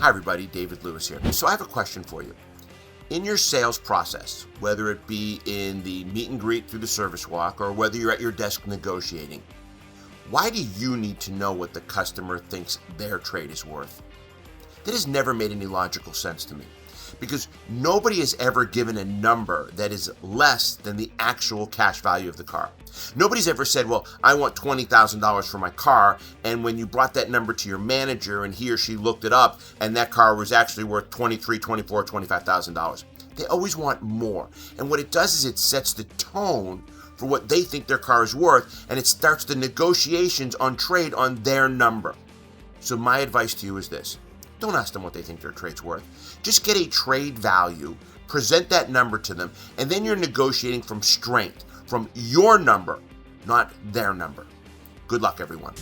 Hi everybody, David Lewis here. So I have a question for you. In your sales process, whether it be in the meet and greet through the service walk or whether you're at your desk negotiating, why do you need to know what the customer thinks their trade is worth? That has never made any logical sense to me, because nobody has ever given a number that is less than the actual cash value of the car. Nobody's ever said, well, I want $20,000 for my car, and when you brought that number to your manager and he or she looked it up and that car was actually worth $23,000, $24,000, $25,000. They always want more. And what it does is it sets the tone for what they think their car is worth, and it starts the negotiations on trade on their number. So my advice to you is this. Don't ask them what they think their trade's worth. Just get a trade value, present that number to them, and then you're negotiating from strength, from your number, not their number. Good luck, everyone.